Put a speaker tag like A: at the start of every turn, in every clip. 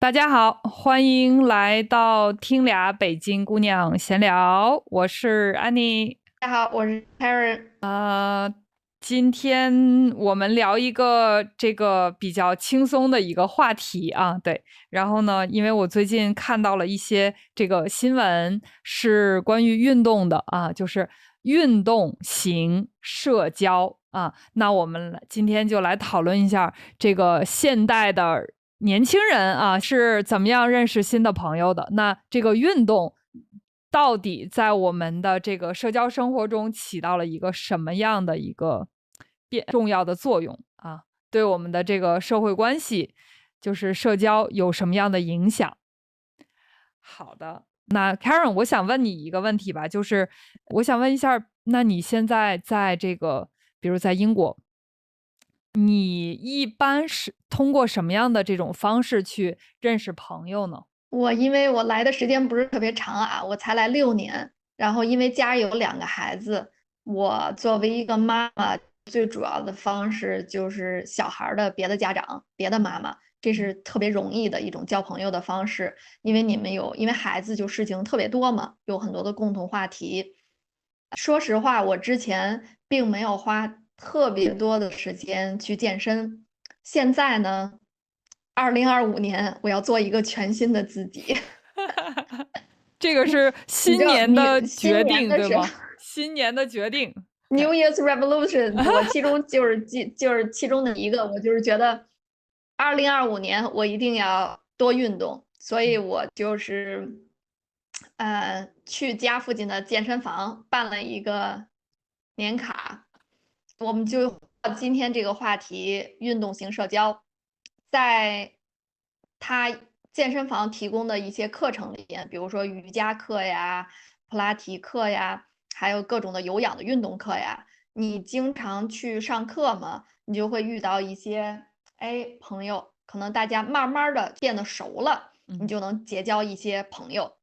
A: 大家好，欢迎来到听俩北京姑娘闲聊，我是安妮。
B: 大家好，我是 Karen。
A: 今天我们聊一个这个比较轻松的一个话题啊，对。然后呢，因为我最近看到了一些这个新闻，是关于运动的啊，就是运动型社交啊。那我们今天就来讨论一下这个现代的年轻人啊是怎么样认识新的朋友的。那这个运动到底在我们的这个社交生活中起到了一个什么样的一个重要的作用啊？对我们的这个社会关系，就是社交有什么样的影响？好的，那 Karen，我想问你一个问题吧，就是我想问一下，那你现在在这个，比如在英国，你一般是通过什么样的这种方式去认识朋友呢？
B: 因为我来的时间不是特别长啊，我才来6年。然后因为家有2个孩子，我作为一个妈妈，最主要的方式就是小孩的别的家长、别的妈妈，这是特别容易的一种交朋友的方式。因为孩子就事情特别多嘛，有很多的共同话题。说实话，我之前并没有花特别多的时间去健身，现在呢，2025年我要做一个全新的自己。
A: 这个是
B: 你知
A: 新
B: 道你
A: 年的决
B: 新年
A: 定，
B: 的时候
A: 对吗？新年的决定。
B: ，New Year's Revolution，我其中就是其中的一个，我就是觉得2025年我一定要多运动，所以我就是去家附近的健身房办了一个年卡。我们就今天这个话题，运动型社交，在他健身房提供的一些课程里边，比如说瑜伽课呀、普拉提课呀，还有各种的有氧的运动课呀，你经常去上课嘛，你就会遇到一些朋友，可能大家慢慢的变得熟了，你
A: 嗯，
B: 就能结交一些朋友。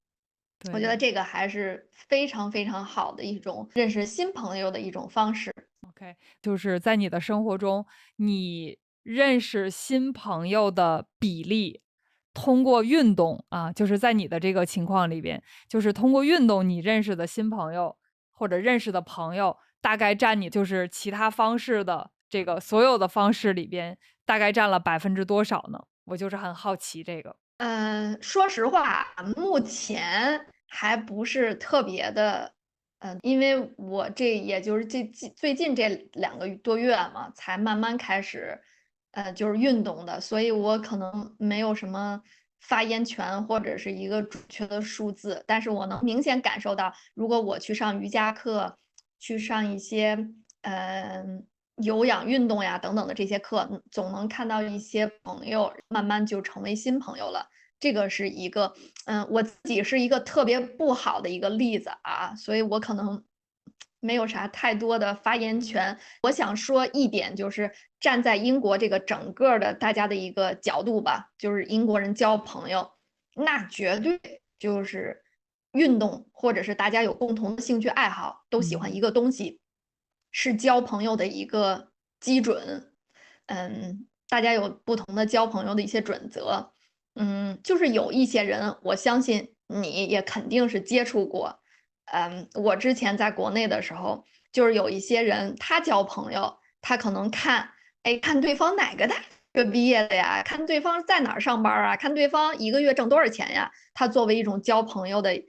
B: 我觉得
A: 对
B: 这个还是非常非常好的一种认识新朋友的一种方式。
A: ，OK，就是在你的生活中，你认识新朋友的比例，通过运动啊，就是在你的这个情况里边，就是通过运动你认识的新朋友或者认识的朋友，大概占你就是其他方式的这个所有的方式里边，大概占了多少呢？我就是很好奇这个。
B: 说实话，目前还不是特别的，因为我这也就是最近这2个多月嘛，才慢慢开始，就是运动的，所以我可能没有什么发言权或者是一个准确的数字，但是我能明显感受到，如果我去上瑜伽课，去上一些，有氧运动呀等等的这些课，总能看到一些朋友慢慢就成为新朋友了。这个是一个，我自己是一个特别不好的一个例子啊，所以我可能没有啥太多的发言权。我想说一点，就是站在英国这个整个的大家的一个角度吧，就是英国人交朋友，那绝对就是运动，或者是大家有共同的兴趣爱好，都喜欢
A: 嗯。
B: 一个东西，是交朋友的一个基准。大家有不同的交朋友的一些准则。就是有一些人，我相信你也肯定是接触过。我之前在国内的时候，就是有一些人，他交朋友，他可能看对方哪个大学毕业的呀，看对方在哪儿上班啊，看对方一个月挣多少钱呀，他作为一种交朋友的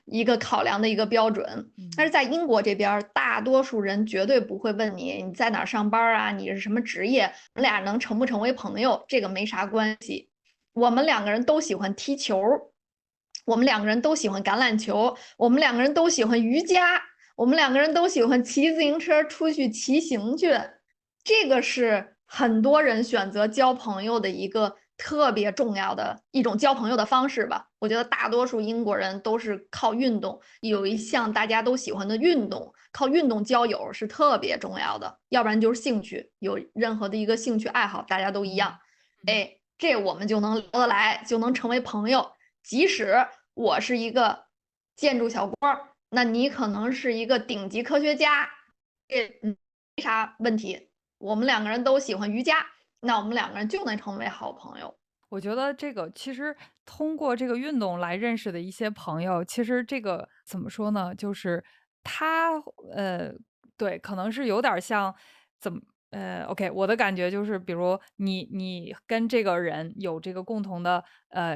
B: 一个考量的一个标准。但
A: 嗯。
B: 是在英国这边，大多数人绝对不会问你在哪儿上班啊，你是什么职业，我们俩能成不成为朋友，这个没啥关系。我们两个人都喜欢踢球，我们两个人都喜欢橄榄球，我们两个人都喜欢瑜伽，我们两个人都喜欢骑自行车出去骑行去。这个是很多人选择交朋友的一个特别重要的一种交朋友的方式吧。我觉得大多数英国人都是靠运动，有一项大家都喜欢的运动，靠运动交友是特别重要的。要不然就是兴趣，有任何的一个兴趣爱好，大家都一
A: 嗯。
B: 样。
A: 嗯。
B: 这我们就能聊得来，就能成为朋友。即使我是一个建筑小工，那你可能是一个顶级科学家，没啥问题。我们两个人都喜欢瑜伽，那我们两个人就能成为好朋友。
A: 我觉得这个其实通过这个运动来认识的一些朋友，其实这个怎么说呢？就是他呃，对，可能是有点儿像怎么OK，我的感觉就是，比如你跟这个人有这个共同的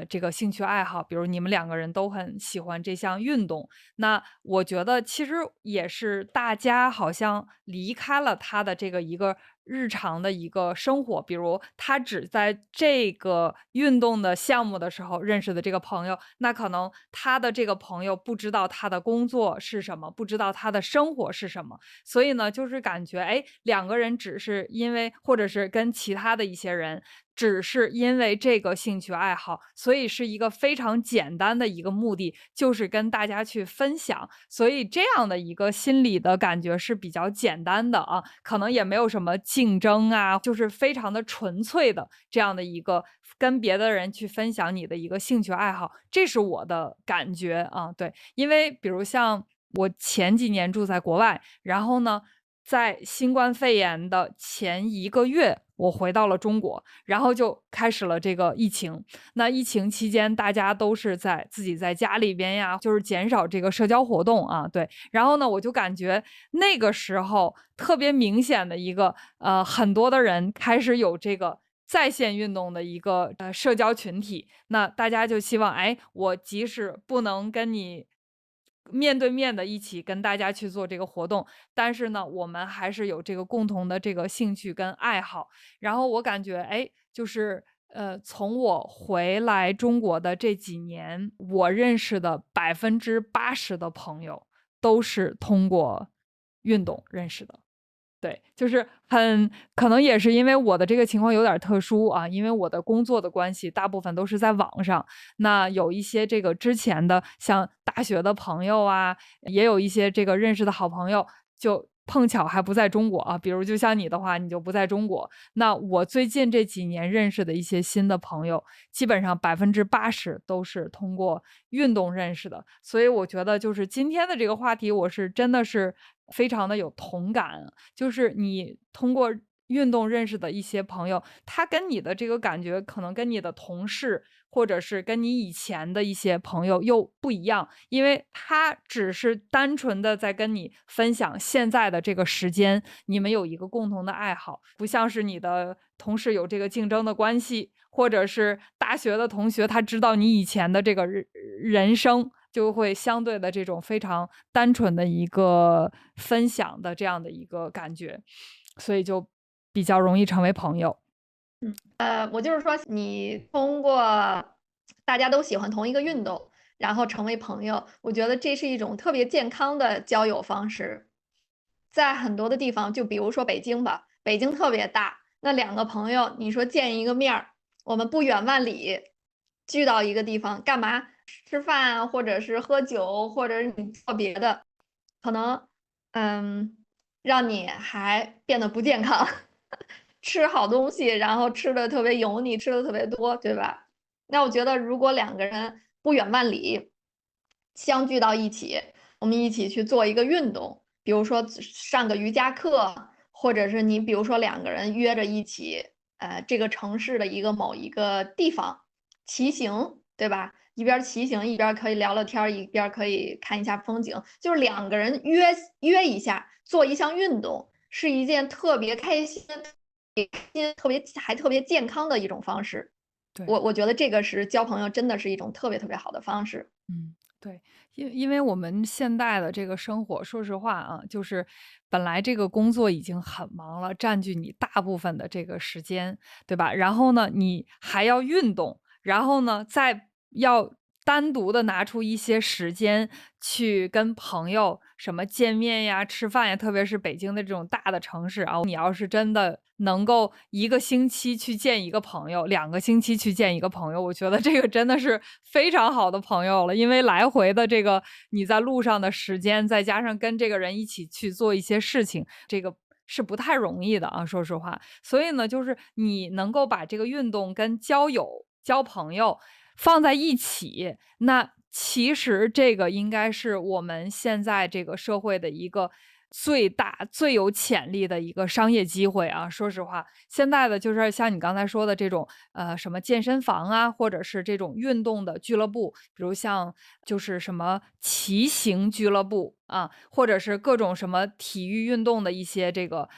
A: 这个兴趣爱好，比如你们两个人都很喜欢这项运动，那我觉得其实也是大家好像离开了他的这个一个日常的一个生活，比如他只在这个运动的项目的时候认识的这个朋友，那可能他的这个朋友不知道他的工作是什么，不知道他的生活是什么，所以呢，就是感觉，哎，两个人只是因为或者是跟其他的一些人，只是因为这个兴趣爱好，所以是一个非常简单的一个目的，就是跟大家去分享。所以这样的一个心理的感觉是比较简单的啊，可能也没有什么竞争啊，就是非常的纯粹的这样的一个跟别的人去分享你的一个兴趣爱好，这是我的感觉啊，对。因为比如像我前几年住在国外，然后呢，在新冠肺炎的前1个月，我回到了中国，然后就开始了这个疫情。那疫情期间，大家都是自己在家里边呀，就是减少这个社交活动啊，对。然后呢，我就感觉那个时候特别明显的一个，很多的人开始有这个在线运动的一个社交群体。那大家就希望，哎，我即使不能跟你面对面的一起跟大家去做这个活动，但是呢，我们还是有这个共同的这个兴趣跟爱好。然后我感觉，哎，就是从我回来中国的这几年，我认识的80%的朋友都是通过运动认识的。对，就是可能也是因为我的这个情况有点儿特殊啊，因为我的工作的关系，大部分都是在网上。那有一些这个之前的像大学的朋友啊，也有一些这个认识的好朋友，就碰巧还不在中国啊。比如就像你的话，你就不在中国。那我最近这几年认识的一些新的朋友，基本上80%都是通过运动认识的。所以我觉得就是今天的这个话题，我是真的是非常的有同感。就是你通过运动认识的一些朋友，他跟你的这个感觉可能跟你的同事，或者是跟你以前的一些朋友又不一样，因为他只是单纯的在跟你分享现在的这个时间，你们有一个共同的爱好，不像是你的同事有这个竞争的关系，或者是大学的同学，他知道你以前的这个人生，就会相对的这种非常单纯的一个分享的这样的一个感觉，所以就比较容易成为朋友。
B: 我就是说，你通过大家都喜欢同一个运动，然后成为朋友，我觉得这是一种特别健康的交友方式。在很多的地方，就比如说北京吧，北京特别大，那两个朋友，你说见一个面儿，我们不远万里聚到一个地方干嘛？吃饭啊，或者是喝酒，或者是你做别的，可能嗯，让你还变得不健康。吃好东西，然后吃的特别油腻，吃的特别多，对吧？那我觉得，如果两个人不远万里相聚到一起，我们一起去做一个运动，比如说上个瑜伽课，或者是你比如说两个人约着一起，这个城市的一个某一个地方骑行，对吧？一边骑行一边可以聊聊天，一边可以看一下风景，就是两个人约一下，做一项运动，是一件特别开心、特别健康的一种方式。
A: 对。
B: 我觉得这个是交朋友真的是一种特别特别好的方式。
A: 嗯，对，因为我们现代的这个生活，说实话啊，就是本来这个工作已经很忙了，占据你大部分的这个时间，对吧？然后呢，你还要运动，然后呢，再要单独的拿出一些时间去跟朋友什么见面呀、吃饭呀，特别是北京的这种大的城市啊，你要是真的能够1个星期去见一个朋友2个星期去见一个朋友，我觉得这个真的是非常好的朋友了。因为来回的这个你在路上的时间，再加上跟这个人一起去做一些事情，这个是不太容易的啊，说实话。所以呢，就是你能够把这个运动跟交友、交朋友放在一起，那其实这个应该是我们现在这个社会的一个最大、最有潜力的一个商业机会啊！说实话，现在的就是像你刚才说的这种，什么健身房啊，或者是这种运动的俱乐部，比如像就是什么骑行俱乐部啊，或者是各种什么体育运动的一些这个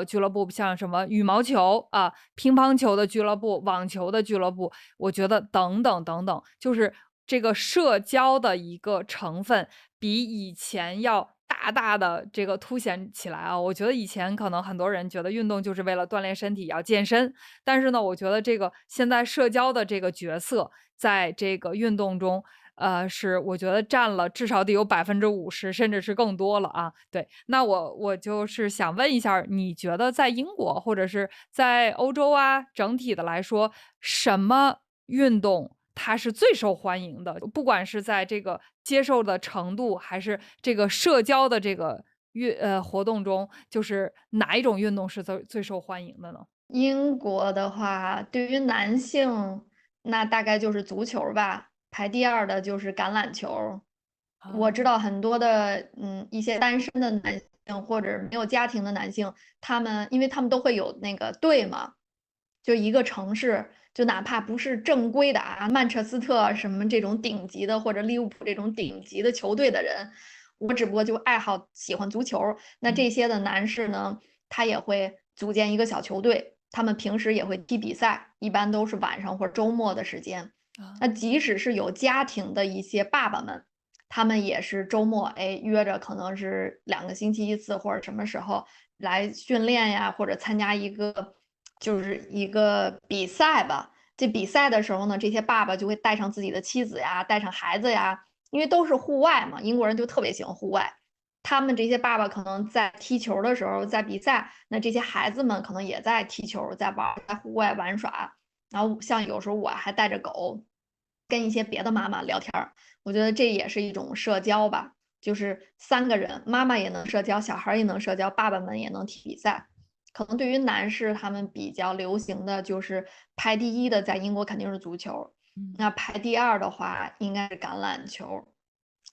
A: 俱乐部，像什么羽毛球啊、乒乓球的俱乐部、网球的俱乐部，我觉得等等等等，就是这个社交的一个成分比以前要大大的这个凸显起来啊。我觉得以前可能很多人觉得运动就是为了锻炼身体，要健身，但是呢，我觉得这个现在社交的这个角色，在这个运动中，是我觉得占了至少得有50%，甚至是更多了啊。对，那我就是想问一下儿你觉得在英国或者是在欧洲啊，整体的来说，什么运动它是最受欢迎的？不管是在这个接受的程度，还是这个社交的这个活动中，就是哪一种运动是最受欢迎的呢？
B: 英国的话，对于男性，那大概就是足球吧，排第二的就是橄榄球。我知
A: 啊，
B: 道很多的，一些单身的男性或者没有家庭的男性，因为他们都会有那个队嘛，就一个城市，就哪怕不是正规的啊，曼彻斯特什么这种顶级的，或者利物浦这种顶级的球队的人，我只不过就爱好喜欢足球，那
A: 嗯
B: 这些的男士呢，他也会组建一个小球队，他们平时也会踢比赛，一般都是晚上或者周末的时间。那
A: 啊，
B: 即使是有家庭的一些爸爸们，他们也是周末，哎，约着可能是2个星期一次，或者什么时候来训练呀，或者参加就是一个比赛吧。这比赛的时候呢，这些爸爸就会带上自己的妻子呀，带上孩子呀，因为都是户外嘛，英国人就特别喜欢户外。他们这些爸爸可能在踢球的时候，在比赛，那这些孩子们可能也在踢球，在玩，在户外玩耍。然后像有时候我还带着狗，跟一些别的妈妈聊天儿，我觉得这也是一种社交吧，就是3个人，妈妈也能社交，小孩儿也能社交，爸爸们也能踢比赛。可能对于男士，他们比较流行的就是排第一的，在英国肯定是足球，
A: 嗯。
B: 那排第二的话应该是橄榄球。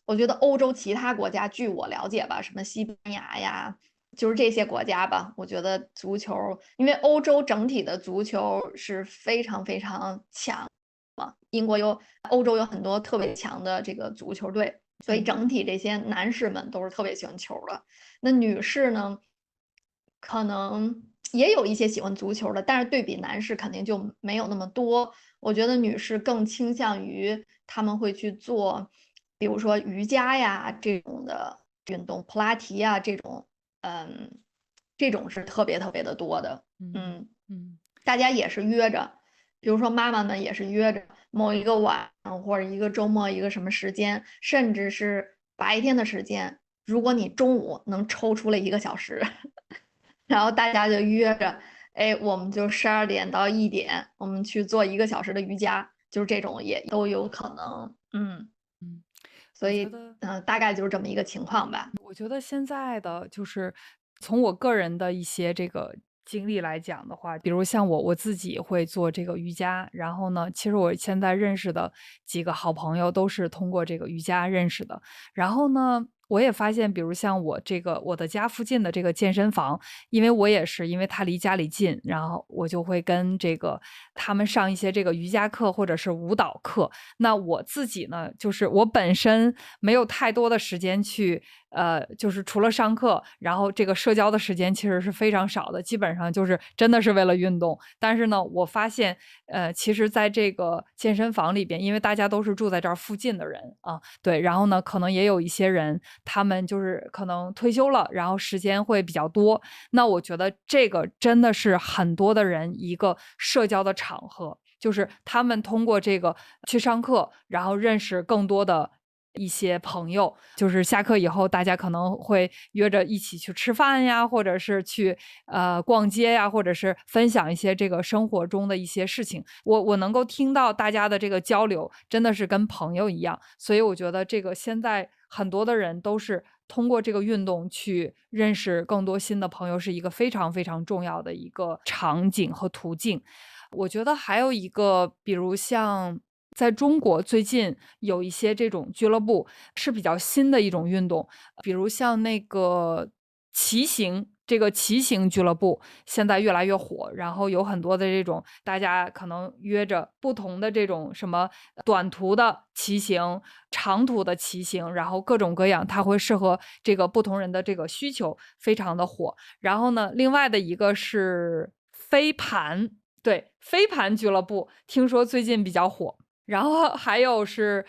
B: 我觉得欧洲其他国家，据我了解吧，什么西班牙呀，就是这些国家吧，我觉得足球，因为欧洲整体的足球是非常非常强嘛，欧洲有很多特别强的这个足球队，所以
A: 嗯
B: 整体这些男士们都是特别喜欢球的。那女士呢，可能也有一些喜欢足球的，但是对比男士肯定就没有那么多。我觉得女士更倾向于他们会去做，比如说瑜伽呀这种的运动，普拉提呀这种，嗯，这种是特别特别的多的。
A: 嗯
B: 嗯，
A: 嗯
B: 大家也是约着，比如说妈妈们也是约着某一个晚上或者一个周末一个什么时间，甚至是白天的时间，如果你中午能抽出来1个小时，然后大家就约着，哎，我们就12点到1点，我们去做1个小时的瑜伽，就是这种也都有可能。
A: 嗯，
B: 所以，
A: 我觉得
B: 大概就是这么一个情况吧。
A: 我觉得现在的就是从我个人的一些这个经历来讲的话，比如像我自己会做这个瑜伽，然后呢，其实我现在认识的几个好朋友都是通过这个瑜伽认识的。然后呢，我也发现，比如像我的家附近的这个健身房，因为我也是因为它离家里近，然后我就会跟这个他们上一些这个瑜伽课或者是舞蹈课。那我自己呢，就是我本身没有太多的时间去，就是除了上课，然后这个社交的时间其实是非常少的，基本上就是真的是为了运动。但是呢，我发现，其实在这个健身房里边，因为大家都是住在这儿附近的人啊，对，然后呢，可能也有一些人，他们就是可能退休了，然后时间会比较多。那我觉得这个真的是很多的人一个社交的场合。就是他们通过这个去上课，然后认识更多的一些朋友，就是下课以后，大家可能会约着一起去吃饭呀，或者是去逛街呀，或者是分享一些这个生活中的一些事情。我能够听到大家的这个交流，真的是跟朋友一样，所以我觉得这个现在很多的人都是通过这个运动去认识更多新的朋友，是一个非常非常重要的一个场景和途径。我觉得还有一个，比如像在中国最近有一些这种俱乐部是比较新的一种运动，比如像那个这个骑行俱乐部现在越来越火，然后有很多的这种大家可能约着不同的这种什么短途的骑行、长途的骑行，然后各种各样，它会适合这个不同人的这个需求，非常的火。然后呢，另外的一个是飞盘，对，飞盘俱乐部，听说最近比较火。然后还有是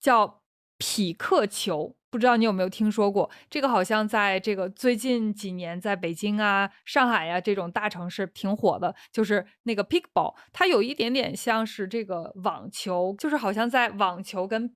A: 叫匹克球，不知道你有没有听说过？这个好像在这个最近几年，在北京啊、上海呀、这种大城市挺火的，就是那个 pickleball，它有一点点像是这个网球，就是好像在网球跟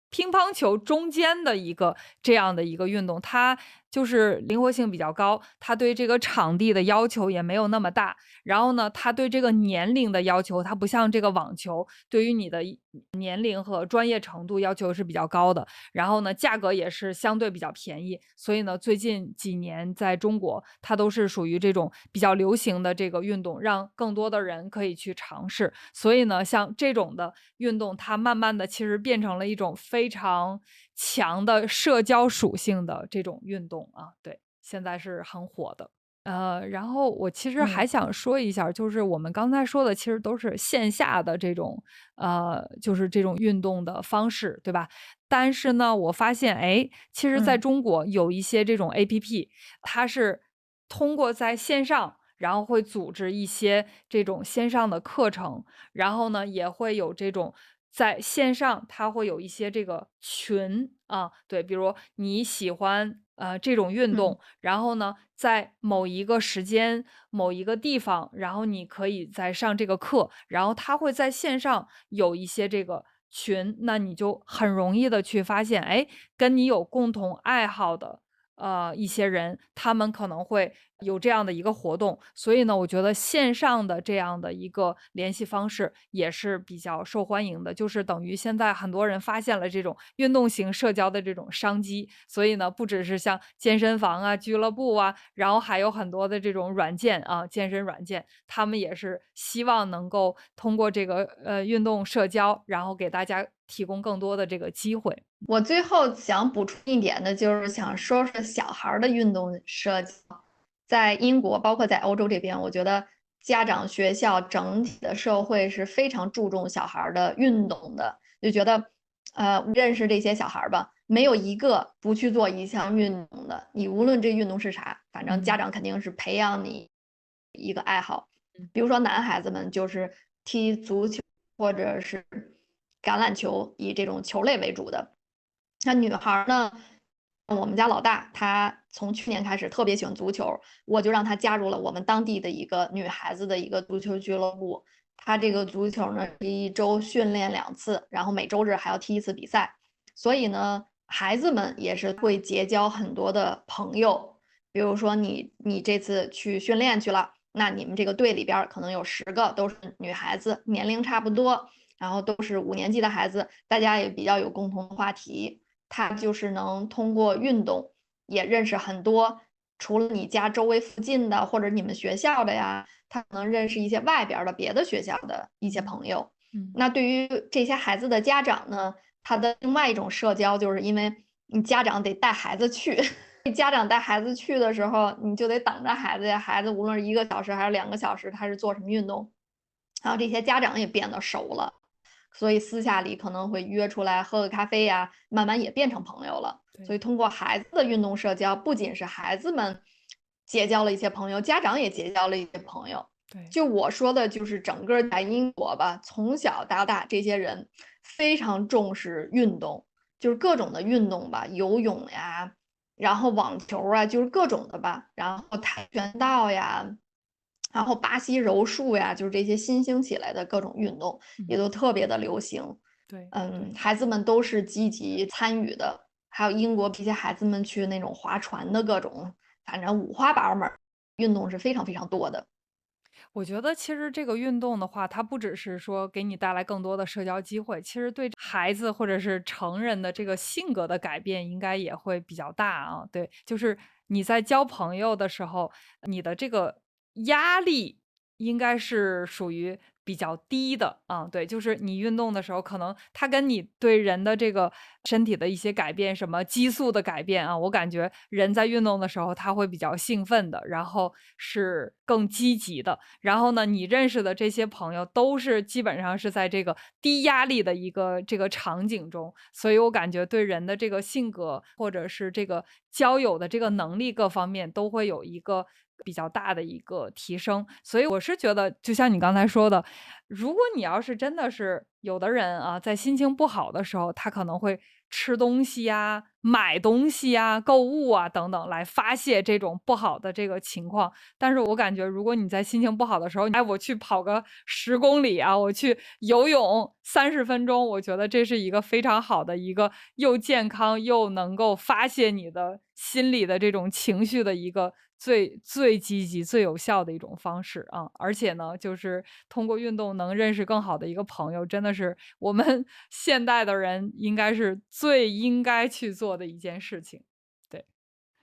A: 乒乓球中间的一个这样的一个运动，它就是灵活性比较高，它对这个场地的要求也没有那么大。然后呢，它对这个年龄的要求，它不像这个网球，对于你的年龄和专业程度要求是比较高的。然后呢，价格也是相对比较便宜。所以呢，最近几年在中国，它都是属于这种比较流行的这个运动，让更多的人可以去尝试。所以呢，像这种的运动，它慢慢的其实变成了一种非常强的社交属性的这种运动啊，对，现在是很火的。然后我其实还
B: 嗯
A: 想说一下，就是我们刚才说的其实都是线下的这种，就是这种运动的方式，对吧？但是呢，我发现，哎，其实在
B: 嗯
A: 中国有一些这种 APP，它是通过在线上，然后会组织一些这种线上的课程，然后呢，也会有这种在线上，它会有一些这个群啊，对，比如你喜欢这种运
B: 嗯
A: 动，然后呢，在某一个时间、某一个地方，然后你可以在上这个课，然后它会在线上有一些这个群，那你就很容易的去发现，哎，跟你有共同爱好的。一些人他们可能会有这样的一个活动，所以呢，我觉得线上的这样的一个联系方式也是比较受欢迎的，就是等于现在很多人发现了这种运动型社交的这种商机，所以呢，不只是像健身房啊、俱乐部啊，然后还有很多的这种软件啊，健身软件，他们也是希望能够通过这个运动社交，然后给大家提供更多的这个机会。
B: 我最后想补充一点的就是想说说小孩儿的运动社交，在英国，包括在欧洲这边，我觉得家长、学校整体的社会是非常注重小孩儿的运动的，就觉得，认识这些小孩儿吧，没有一个不去做一项运动的。你无论这运动是啥，反正家
A: 嗯
B: 长肯定是培养你一个爱好。
A: 嗯
B: 比如说男孩子们就是踢足球或者是橄榄球，以这种球类为主的。那女孩儿呢，我们家老大他从去年开始特别喜欢足球，我就让他加入了我们当地的一个女孩子的一个足球俱乐部。他这个足球呢，一周训练2次，然后每周日还要踢1次比赛。所以呢，孩子们也是会结交很多的朋友。比如说你这次去训练去了，那你们这个队里边可能有10个都是女孩子，年龄差不多，然后都是5年级的孩子，大家也比较有共同的话题。他就是能通过运动也认识很多除了你家周围附近的或者你们学校的呀，他能认识一些外边的别的学校的一些朋友。
A: 嗯
B: 那对于这些孩子的家长呢，他的另外一种社交就是因为你家长得带孩子去，家长带孩子去的时候，你就得等着孩子呀，孩子无论是1个小时还是2个小时，他是做什么运动，然后这些家长也变得熟了。所以私下里可能会约出来喝个咖啡呀，慢慢也变成朋友了。所
A: 对
B: 以通过孩子的运动社交，不仅是孩子们结交了一些朋友，家长也结交了一些朋友。
A: 对，
B: 就我说的，就是整个在英国吧，从小到大，这些人非常重视运动，就是各种的运动吧，游泳呀，然后网球啊，就是各种的吧，然后跆拳道呀，然后巴西柔术呀，就是这些新兴起来的各种运动，也
A: 嗯
B: 都特别的流行。
A: 对对。
B: 孩子们都是积极参与的，还有英国这些孩子们去那种划船的各种，反正五花八门儿，运动是非常非常多的。
A: 我觉得其实这个运动的话，它不只是说给你带来更多的社交机会，其实对孩子或者是成人的这个性格的改变应该也会比较大啊。对，就是你在交朋友的时候，你的这个压力应该是属于比较低的啊，对，就是你运动的时候，可能它跟你对人的这个身体的一些改变，什么激素的改变啊，我感觉人在运动的时候，他会比较兴奋的，然后是更积极的。然后呢，你认识的这些朋友都是基本上是在这个低压力的一个这个场景中，所以我感觉对人的这个性格或者是这个交友的这个能力各方面都会有一个比较大的一个提升。所以我是觉得，就像你刚才说的，如果你要是真的是有的人啊，在心情不好的时候，他可能会吃东西呀、买东西呀、购物啊等等来发泄这种不好的这个情况。但是我感觉，如果你在心情不好的时候，哎，我去跑个10公里啊，我去游泳30分钟，我觉得这是一个非常好的一个又健康又能够发泄你的心理的这种情绪的一个最积极、最有效的一种方式啊。而且呢，就是通过运动能认识更好的一个朋友，真的是我们现代的人应该是最应该去做的一件事情。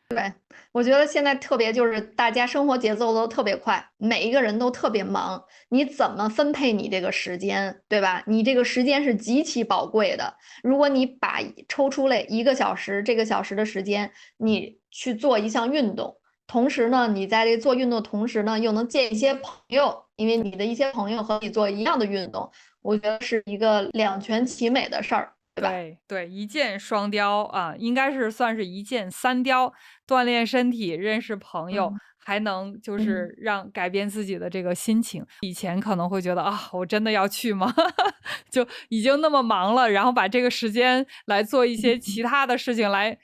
A: 对，
B: 我觉得现在特别就是大家生活节奏都特别快，每一个人都特别忙，你怎么分配你这个时间，对吧？你这个时间是极其宝贵的，如果你把抽出来1个小时，这个小时的时间，你去做一项运动，同时呢，你在这做运动的同时呢，又能见一些朋友，因为你的一些朋友和你做一样的运动，我觉得是一个两全其美的事儿，对吧？
A: 对对，一箭双雕啊，应该是算是一箭三雕，锻炼身体，认识朋友，
B: 嗯
A: 还能就
B: 嗯。
A: 是让改变自己的这个心情。以前可能会觉得啊，我真的要去吗？就已经那么忙了，然后把这个时间来做一些其他的事情来。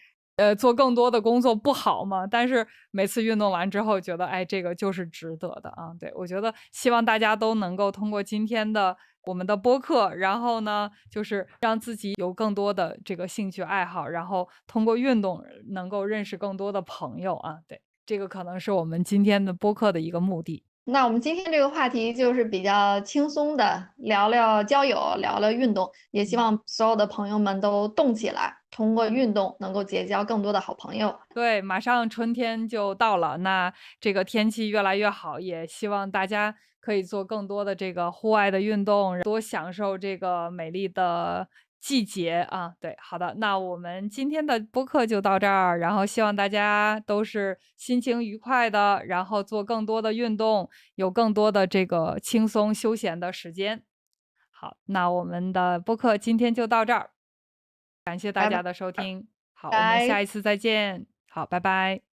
A: 做更多的工作不好吗？但是每次运动完之后，觉得哎，这个就是值得的啊。对，我觉得希望大家都能够通过今天的我们的播客，然后呢，就是让自己有更多的这个兴趣爱好，然后通过运动能够认识更多的朋友啊。对，这个可能是我们今天的播客的一个目的。
B: 那我们今天这个话题就是比较轻松的，聊聊交友，聊聊运动，也希望所有的朋友们都动起来，通过运动能够结交更多的好朋友。
A: 对，马上春天就到了，那这个天气越来越好，也希望大家可以做更多的这个户外的运动，多享受这个美丽的季节啊。对，好的，那我们今天的播客就到这儿，然后希望大家都是心情愉快的，然后做更多的运动，有更多的这个轻松休闲的时间。好，那我们的播客今天就到这儿，感谢大
B: 拜拜。
A: 家的收听。好，我们下一次再见。好，拜拜。